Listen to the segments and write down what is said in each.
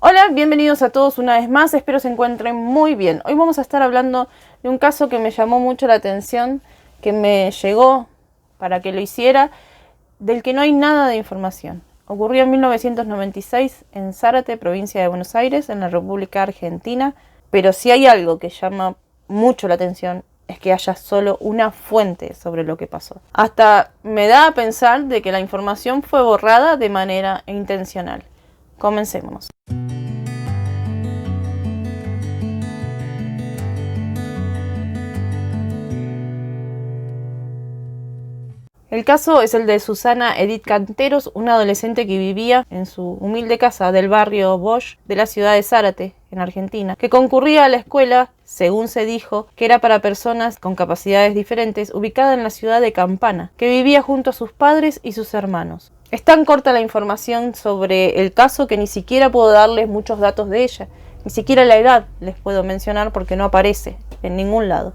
Hola, bienvenidos a todos una vez más, espero se encuentren muy bien. Hoy vamos a estar hablando de un caso que me llamó mucho la atención, que me llegó para que lo hiciera, del que no hay nada de información. Ocurrió en 1996 en Zárate, provincia de Buenos Aires, en la República Argentina, pero si hay algo que llama mucho la atención es que haya solo una fuente sobre lo que pasó. Hasta me da a pensar de que la información fue borrada de manera intencional. Comencemos. El caso es el de Susana Edith Canteros, una adolescente que vivía en su humilde casa del barrio Bosch de la ciudad de Zárate, en Argentina, que concurría a la escuela, según se dijo, que era para personas con capacidades diferentes, ubicada en la ciudad de Campana, que vivía junto a sus padres y sus hermanos. Es tan corta la información sobre el caso que ni siquiera puedo darles muchos datos de ella, ni siquiera la edad les puedo mencionar porque no aparece en ningún lado.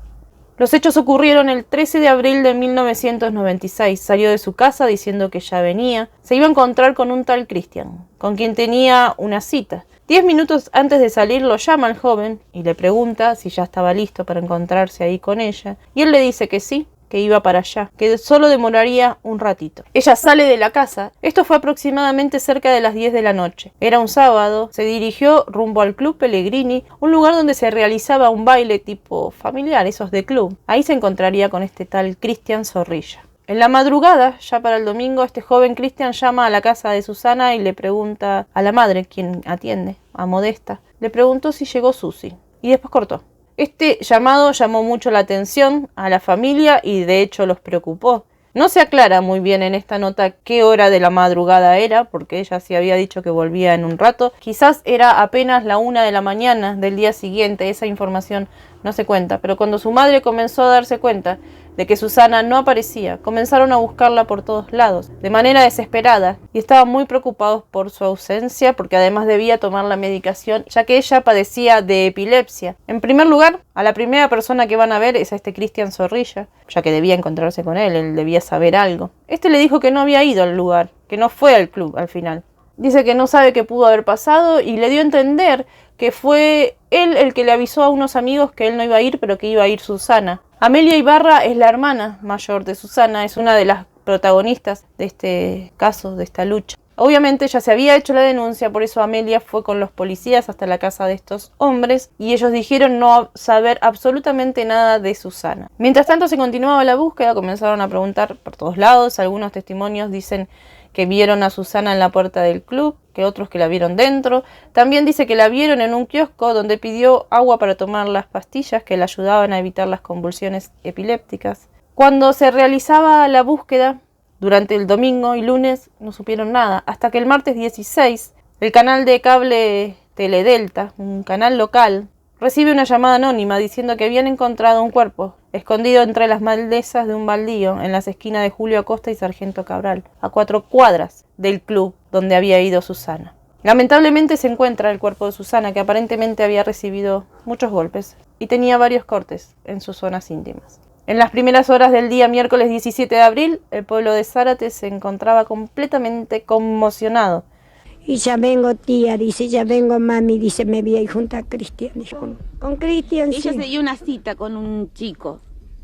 Los hechos ocurrieron el 13 de abril de 1996. Salió de su casa diciendo que ya venía. Se iba a encontrar con un tal Cristian, con quien tenía una cita. 10 minutos antes de salir lo llama al joven y le pregunta si ya estaba listo para encontrarse ahí con ella. Y él le dice que sí, que iba para allá, que solo demoraría un ratito. Ella sale de la casa. Esto fue aproximadamente cerca de las 10 de la noche. Era un sábado. Se dirigió rumbo al Club Pellegrini, un lugar donde se realizaba un baile tipo familiar, esos de club. Ahí se encontraría con este tal Cristian Zorrilla. En la madrugada, ya para el domingo, este joven Cristian llama a la casa de Susana y le pregunta a la madre, quien atiende, a Modesta, le preguntó si llegó Susi. Y después cortó. Este llamado llamó mucho la atención a la familia y de hecho los preocupó. No se aclara muy bien en esta nota qué hora de la madrugada era, porque ella sí había dicho que volvía en un rato. Quizás era apenas la 1 de la mañana del día siguiente, esa información no se cuenta. Pero cuando su madre comenzó a darse cuenta de que Susana no aparecía, comenzaron a buscarla por todos lados, de manera desesperada, y estaban muy preocupados por su ausencia, porque además debía tomar la medicación, ya que ella padecía de epilepsia. En primer lugar, a la primera persona que van a ver es a este Cristian Zorrilla, ya que debía encontrarse con él debía saber algo. Este le dijo que no había ido al lugar, que no fue al club al final. Dice que no sabe qué pudo haber pasado y le dio a entender que fue él el que le avisó a unos amigos que él no iba a ir, pero que iba a ir Susana. Amelia Ibarra es la hermana mayor de Susana, es una de las protagonistas de este caso, de esta lucha. Obviamente ya se había hecho la denuncia, por eso Amelia fue con los policías hasta la casa de estos hombres y ellos dijeron no saber absolutamente nada de Susana. Mientras tanto se continuaba la búsqueda, comenzaron a preguntar por todos lados, algunos testimonios dicen que vieron a Susana en la puerta del club, que otros que la vieron dentro. También dice que la vieron en un kiosco donde pidió agua para tomar las pastillas que le ayudaban a evitar las convulsiones epilépticas. Cuando se realizaba la búsqueda, durante el domingo y lunes no supieron nada, hasta que el martes 16, el canal de cable Teledelta, un canal local, recibe una llamada anónima diciendo que habían encontrado un cuerpo escondido entre las malezas de un baldío en las esquinas de Julio Acosta y Sargento Cabral, a 4 cuadras del club donde había ido Susana. Lamentablemente se encuentra el cuerpo de Susana, que aparentemente había recibido muchos golpes y tenía varios cortes en sus zonas íntimas. En las primeras horas del día miércoles 17 de abril, el pueblo de Zárate se encontraba completamente conmocionado. Y ya vengo tía, dice, ya vengo mami, dice, me voy a ir junto a Cristian. Con Cristian, sí. Ella se dio una cita con un chico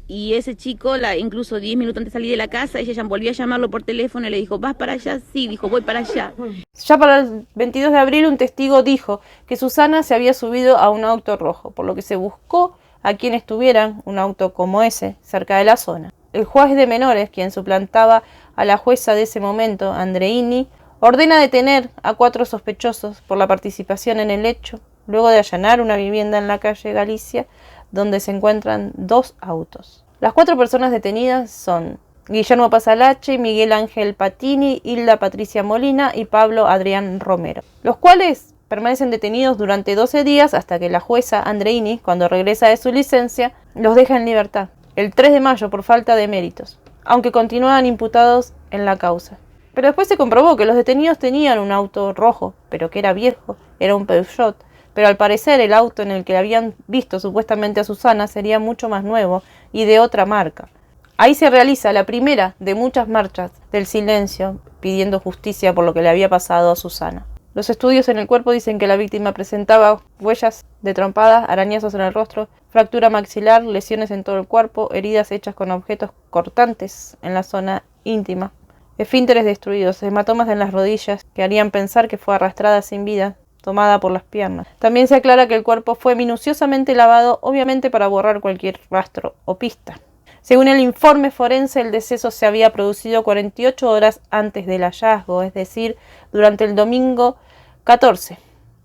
y ese chico, incluso 10 minutos antes de salir de la casa, ella volvió a llamarlo por teléfono y le dijo, ¿vas para allá? Sí, dijo, voy para allá. Ya para el 22 de abril un testigo dijo que Susana se había subido a un auto rojo, por lo que se buscó a quienes tuvieran un auto como ese cerca de la zona. El juez de menores, quien suplantaba a la jueza de ese momento, Andreini, ordena detener a 4 sospechosos por la participación en el hecho, luego de allanar una vivienda en la calle Galicia, donde se encuentran 2 autos. Las 4 personas detenidas son Guillermo Pasalache, Miguel Ángel Patini, Hilda Patricia Molina y Pablo Adrián Romero, los cuales permanecen detenidos durante 12 días hasta que la jueza Andreini, cuando regresa de su licencia, los deja en libertad, el 3 de mayo por falta de méritos, aunque continúan imputados en la causa. Pero después se comprobó que los detenidos tenían un auto rojo, pero que era viejo, era un Peugeot, pero al parecer el auto en el que habían visto supuestamente a Susana sería mucho más nuevo y de otra marca. Ahí se realiza la primera de muchas marchas del silencio pidiendo justicia por lo que le había pasado a Susana. Los estudios en el cuerpo dicen que la víctima presentaba huellas de trompadas, arañazos en el rostro, fractura maxilar, lesiones en todo el cuerpo, heridas hechas con objetos cortantes en la zona íntima, esfínteres destruidos, hematomas en las rodillas que harían pensar que fue arrastrada sin vida, tomada por las piernas. También se aclara que el cuerpo fue minuciosamente lavado, obviamente para borrar cualquier rastro o pista. Según el informe forense, el deceso se había producido 48 horas antes del hallazgo, es decir, durante el domingo 14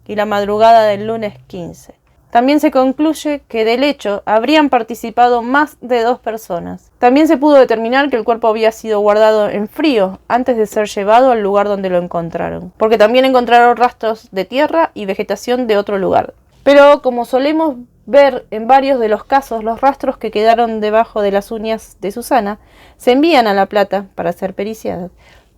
y la madrugada del lunes 15. También se concluye que del hecho habrían participado más de 2 personas. También se pudo determinar que el cuerpo había sido guardado en frío antes de ser llevado al lugar donde lo encontraron, porque también encontraron rastros de tierra y vegetación de otro lugar. Pero como solemos ver en varios de los casos, los rastros que quedaron debajo de las uñas de Susana se envían a La Plata para ser periciadas.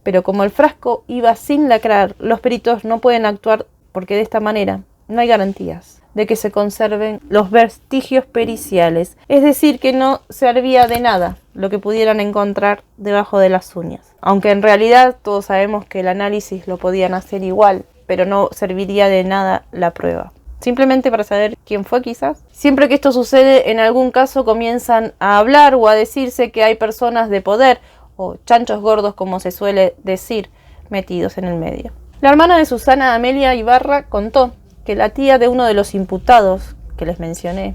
Pero como el frasco iba sin lacrar, los peritos no pueden actuar porque de esta manera no hay garantías de que se conserven los vestigios periciales. Es decir, que no servía de nada lo que pudieran encontrar debajo de las uñas. Aunque en realidad todos sabemos que el análisis lo podían hacer igual, pero no serviría de nada la prueba. Simplemente para saber quién fue, quizás. Siempre que esto sucede, en algún caso comienzan a hablar o a decirse que hay personas de poder, o chanchos gordos como se suele decir, metidos en el medio. La hermana de Susana, Amelia Ibarra, contó que la tía de uno de los imputados, que les mencioné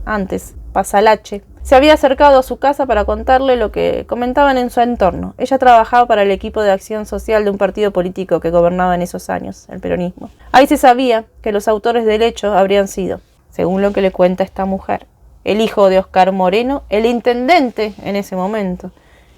antes, Pasalache, se había acercado a su casa para contarle lo que comentaban en su entorno. Ella trabajaba para el equipo de acción social de un partido político que gobernaba en esos años, el peronismo. Ahí se sabía que los autores del hecho habrían sido, según lo que le cuenta esta mujer, el hijo de Oscar Moreno, el intendente en ese momento,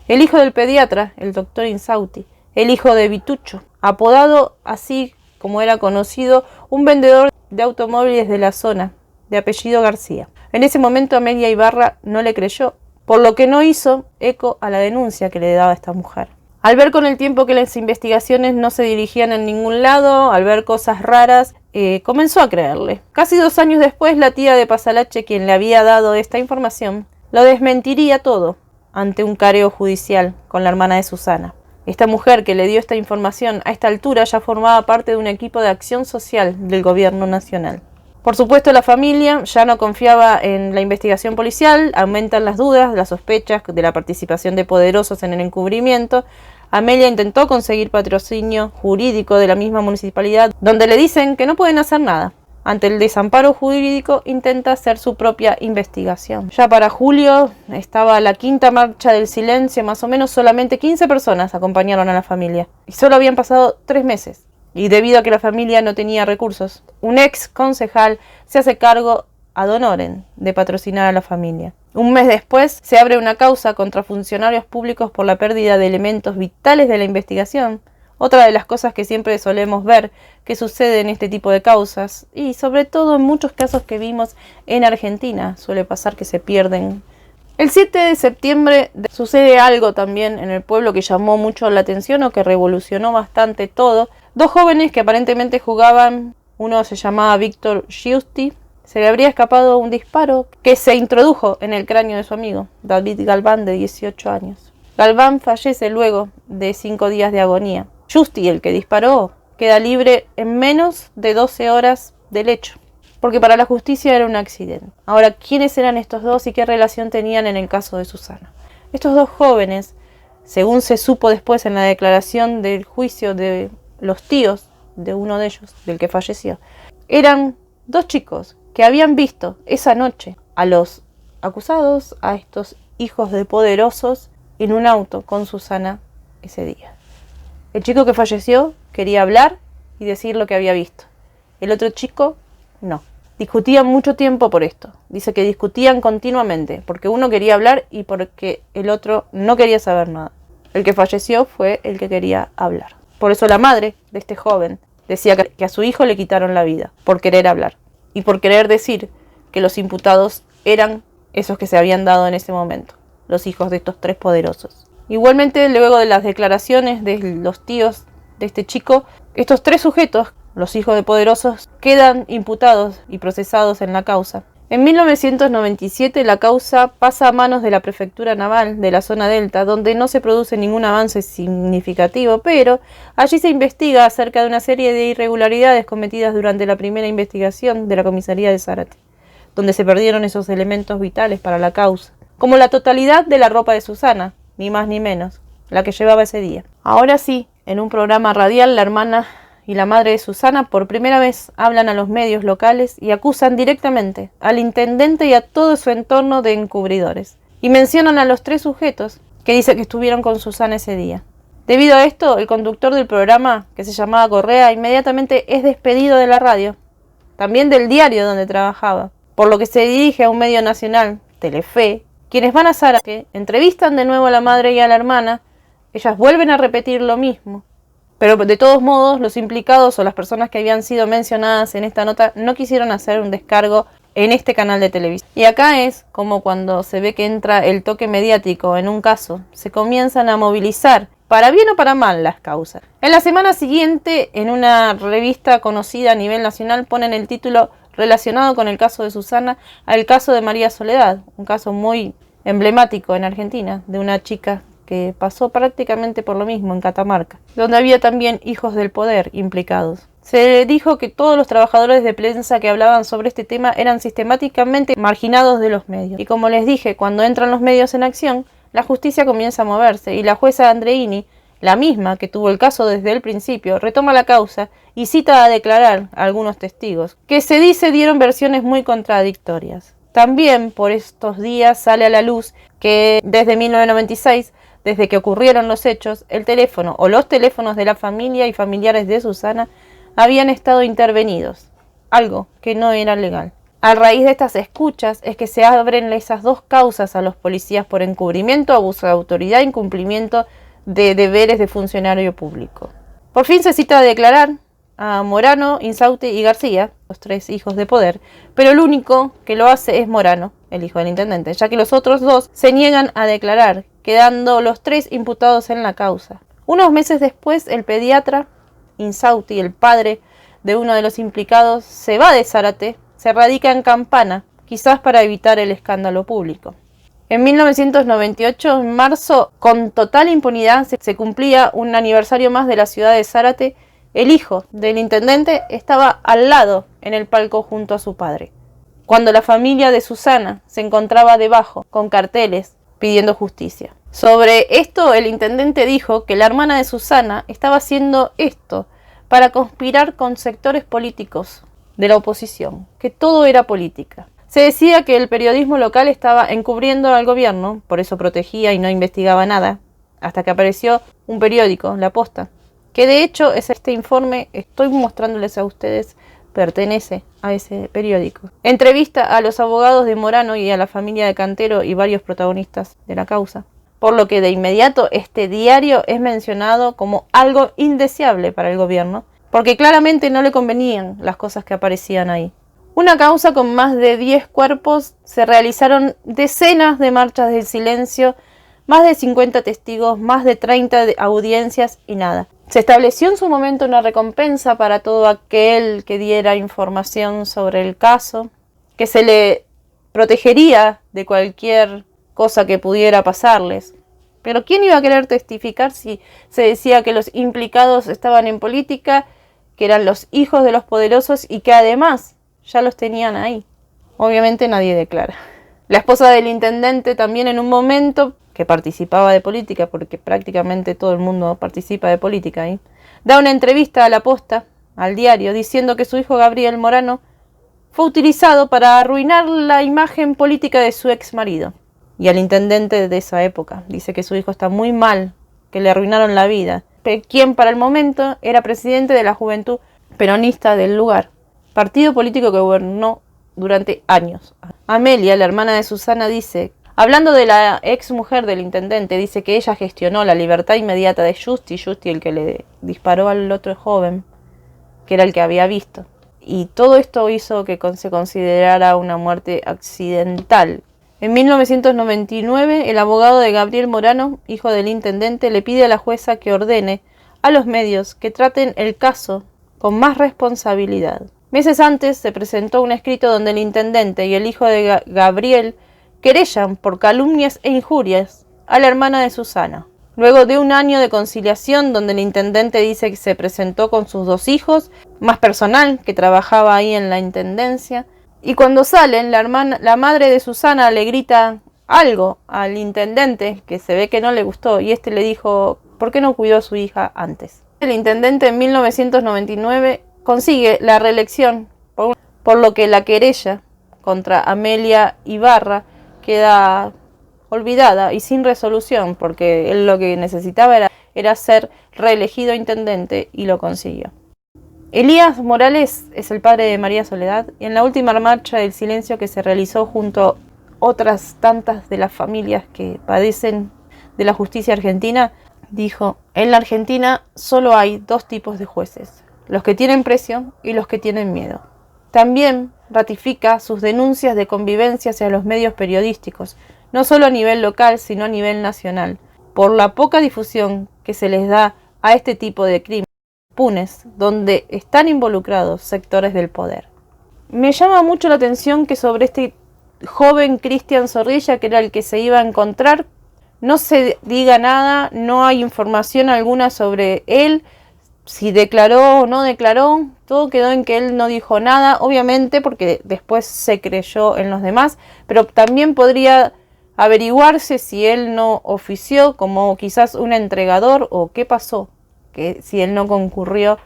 el hijo del pediatra, el doctor Insauti, el hijo de Vitucho, apodado así como era conocido, un vendedor de automóviles de la zona, de apellido García. En ese momento Amelia Ibarra no le creyó, por lo que no hizo eco a la denuncia que le daba esta mujer. Al ver con el tiempo que las investigaciones no se dirigían en ningún lado, al ver cosas raras, comenzó a creerle. Casi 2 años después, la tía de Pasalache, quien le había dado esta información, lo desmentiría todo ante un careo judicial con la hermana de Susana. Esta mujer que le dio esta información a esta altura ya formaba parte de un equipo de acción social del gobierno nacional. Por supuesto, la familia ya no confiaba en la investigación policial, aumentan las dudas, las sospechas de la participación de poderosos en el encubrimiento. Amelia intentó conseguir patrocinio jurídico de la misma municipalidad, donde le dicen que no pueden hacer nada. Ante el desamparo jurídico, intenta hacer su propia investigación. Ya para julio estaba la 5ª marcha del silencio, más o menos solamente 15 personas acompañaron a la familia. Y solo habían pasado 3 meses. Y debido a que la familia no tenía recursos, un ex concejal se hace cargo ad honorem de patrocinar a la familia. Un mes después se abre una causa contra funcionarios públicos por la pérdida de elementos vitales de la investigación. Otra de las cosas que siempre solemos ver que sucede en este tipo de causas, y sobre todo en muchos casos que vimos en Argentina, suele pasar que se pierden. El 7 de septiembre sucede algo también en el pueblo que llamó mucho la atención o que revolucionó bastante todo. 2 jóvenes que aparentemente jugaban, uno se llamaba Víctor Giusti, se le habría escapado un disparo que se introdujo en el cráneo de su amigo, David Galván, de 18 años. Galván fallece luego de 5 días de agonía. Giusti, el que disparó, queda libre en menos de 12 horas del hecho, porque para la justicia era un accidente. Ahora, ¿quiénes eran estos dos y qué relación tenían en el caso de Susana? Estos 2 jóvenes, según se supo después en la declaración del juicio de los tíos de uno de ellos, del que falleció, eran 2 chicos que habían visto esa noche a los acusados, a estos hijos de poderosos, en un auto con Susana ese día. El chico que falleció quería hablar y decir lo que había visto. El otro chico, no. Discutían mucho tiempo por esto. Dice que discutían continuamente, porque uno quería hablar y porque el otro no quería saber nada. El que falleció fue el que quería hablar. Por eso la madre de este joven decía que a su hijo le quitaron la vida, por querer hablar. Y por querer decir que los imputados eran esos que se habían dado en ese momento, los hijos de estos 3 poderosos. Igualmente, luego de las declaraciones de los tíos de este chico, estos 3 sujetos, los hijos de poderosos, quedan imputados y procesados en la causa. En 1997 la causa pasa a manos de la Prefectura Naval de la Zona Delta, donde no se produce ningún avance significativo, pero allí se investiga acerca de una serie de irregularidades cometidas durante la primera investigación de la comisaría de Zárate, donde se perdieron esos elementos vitales para la causa, como la totalidad de la ropa de Susana, ni más ni menos, la que llevaba ese día. Ahora sí, en un programa radial, la hermana y la madre de Susana por primera vez hablan a los medios locales y acusan directamente al intendente y a todo su entorno de encubridores. Y mencionan a los 3 sujetos que dice que estuvieron con Susana ese día. Debido a esto, el conductor del programa, que se llamaba Correa, inmediatamente es despedido de la radio, también del diario donde trabajaba, por lo que se dirige a un medio nacional, Telefe, quienes van a Zárate, entrevistan de nuevo a la madre y a la hermana, ellas vuelven a repetir lo mismo. Pero de todos modos, los implicados o las personas que habían sido mencionadas en esta nota no quisieron hacer un descargo en este canal de televisión. Y acá es como cuando se ve que entra el toque mediático en un caso, se comienzan a movilizar, para bien o para mal, las causas. En la semana siguiente, en una revista conocida a nivel nacional, ponen el título relacionado con el caso de Susana al caso de María Soledad, un caso muy emblemático en Argentina, de una chica que pasó prácticamente por lo mismo en Catamarca, donde había también hijos del poder implicados. Se dijo que todos los trabajadores de prensa que hablaban sobre este tema eran sistemáticamente marginados de los medios. Y como les dije, cuando entran los medios en acción, la justicia comienza a moverse y la jueza Andreini, la misma que tuvo el caso desde el principio, retoma la causa y cita a declarar a algunos testigos, que se dice dieron versiones muy contradictorias. También por estos días sale a la luz que desde 1996, desde que ocurrieron los hechos, el teléfono o los teléfonos de la familia y familiares de Susana habían estado intervenidos, algo que no era legal. A raíz de estas escuchas es que se abren esas 2 causas a los policías por encubrimiento, abuso de autoridad e incumplimiento de deberes de funcionario público. Por fin se cita a declarar a Morano, Insaute y García, los 3 hijos de poder, pero el único que lo hace es Morano, el hijo del intendente, ya que los otros 2 se niegan a declarar, quedando los 3 imputados en la causa. Unos meses después, el pediatra Insauti, el padre de uno de los implicados, se va de Zárate, se radica en Campana, quizás para evitar el escándalo público. En 1998, en marzo, con total impunidad, se cumplía un aniversario más de la ciudad de Zárate. El hijo del intendente estaba al lado, en el palco junto a su padre, cuando la familia de Susana se encontraba debajo, con carteles, pidiendo justicia. Sobre esto, el intendente dijo que la hermana de Susana estaba haciendo esto para conspirar con sectores políticos de la oposición, que todo era política. Se decía que el periodismo local estaba encubriendo al gobierno, por eso protegía y no investigaba nada, hasta que apareció un periódico, La Posta, que de hecho es este informe, estoy mostrándoles a ustedes, pertenece a ese periódico. Entrevista a los abogados de Morano y a la familia de Cantero y varios protagonistas de la causa, por lo que de inmediato este diario es mencionado como algo indeseable para el gobierno, porque claramente no le convenían las cosas que aparecían ahí. Una causa con más de 10 cuerpos, se realizaron decenas de marchas del silencio, más de 50 testigos, más de 30 audiencias y nada. Se estableció en su momento una recompensa para todo aquel que diera información sobre el caso, que se le protegería de cualquier cosa que pudiera pasarles. Pero ¿quién iba a querer testificar si se decía que los implicados estaban en política, que eran los hijos de los poderosos y que además ya los tenían ahí? Obviamente nadie declara. La esposa del intendente también en un momento, que participaba de política, porque prácticamente todo el mundo participa de política ahí, da una entrevista a La Posta, al diario, diciendo que su hijo Gabriel Morano fue utilizado para arruinar la imagen política de su ex marido. Y al intendente de esa época dice que su hijo está muy mal, que le arruinaron la vida, quien para el momento era presidente de la juventud peronista del lugar, partido político que gobernó durante años. Amelia, la hermana de Susana, dice, hablando de la ex mujer del intendente, dice que ella gestionó la libertad inmediata de Justi, el que le disparó al otro joven, que era el que había visto. Y todo esto hizo que se considerara una muerte accidental. En 1999, el abogado de Gabriel Morano, hijo del intendente, le pide a la jueza que ordene a los medios que traten el caso con más responsabilidad. Meses antes se presentó un escrito donde el intendente y el hijo de Gabriel querellan por calumnias e injurias a la hermana de Susana. Luego de un año de conciliación donde el intendente dice que se presentó con sus 2 hijos, más personal que trabajaba ahí en la intendencia, y cuando salen, la madre de Susana le grita algo al intendente que se ve que no le gustó, y este le dijo, ¿por qué no cuidó a su hija antes? El intendente en 1999 consigue la reelección, por lo que la querella contra Amelia Ibarra queda olvidada y sin resolución, porque él lo que necesitaba era ser reelegido intendente y lo consiguió. Elías Morales es el padre de María Soledad y en la última marcha del silencio que se realizó junto a otras tantas de las familias que padecen de la justicia argentina, dijo: en la Argentina solo hay 2 tipos de jueces, los que tienen precio y los que tienen miedo. También ratifica sus denuncias de convivencia hacia los medios periodísticos, no solo a nivel local, sino a nivel nacional, por la poca difusión que se les da a este tipo de crímenes impunes, donde están involucrados sectores del poder. Me llama mucho la atención que sobre este joven Cristian Zorrilla, que era el que se iba a encontrar, no se diga nada, no hay información alguna sobre él, si declaró o no declaró, todo quedó en que él no dijo nada, obviamente porque después se creyó en los demás, pero también podría averiguarse si él no ofició como quizás un entregador o qué pasó, que si él no concurrió,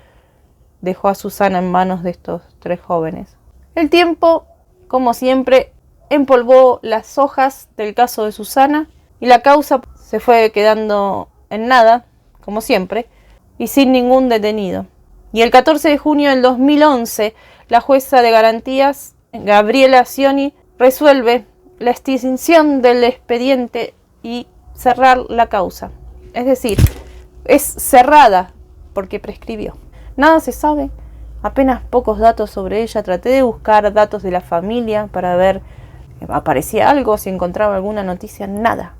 dejó a Susana en manos de estos 3 jóvenes. El tiempo, como siempre, empolvó las hojas del caso de Susana y la causa se fue quedando en nada, como siempre, y sin ningún detenido. Y el 14 de junio del 2011, la jueza de garantías, Gabriela Cioni, resuelve la extinción del expediente y cerrar la causa. Es decir, es cerrada porque prescribió. Nada se sabe, apenas pocos datos sobre ella. Traté de buscar datos de la familia para ver si aparecía algo, si encontraba alguna noticia, nada.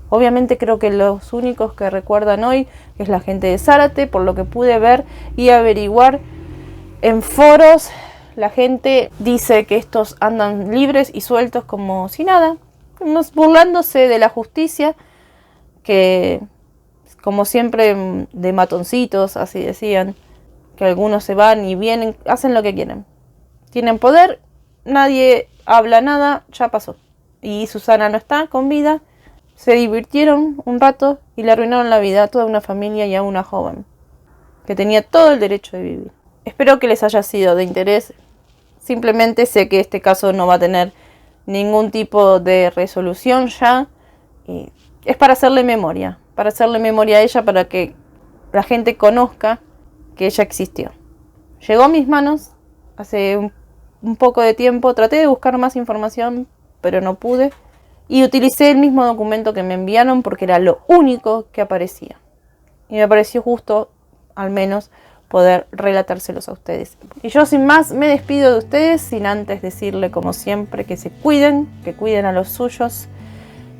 Obviamente creo que los únicos que recuerdan hoy es la gente de Zárate, por lo que pude ver y averiguar en foros. La gente dice que estos andan libres y sueltos como si nada, burlándose de la justicia, que como siempre de matoncitos, así decían, que algunos se van y vienen, hacen lo que quieren. Tienen poder, nadie habla nada, ya pasó. Y Susana no está con vida, se divirtieron un rato y le arruinaron la vida a toda una familia y a una joven que tenía todo el derecho de vivir. Espero que les haya sido de interés. Simplemente sé que este caso no va a tener ningún tipo de resolución ya. Y es para hacerle memoria a ella, para que la gente conozca que ella existió. Llegó a mis manos hace un poco de tiempo, traté de buscar más información, pero no pude. Y utilicé el mismo documento que me enviaron porque era lo único que aparecía. Y me pareció justo, al menos, poder relatárselos a ustedes. Y yo sin más me despido de ustedes, sin antes decirle como siempre que se cuiden, que cuiden a los suyos,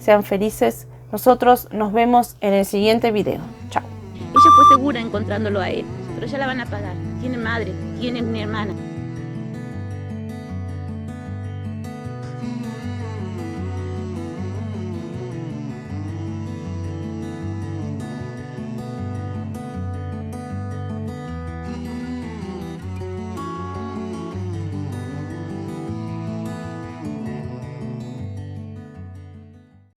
sean felices. Nosotros nos vemos en el siguiente video. Chao. Ella fue segura encontrándolo a él, pero ya la van a pagar. Tiene madre, tiene una hermana.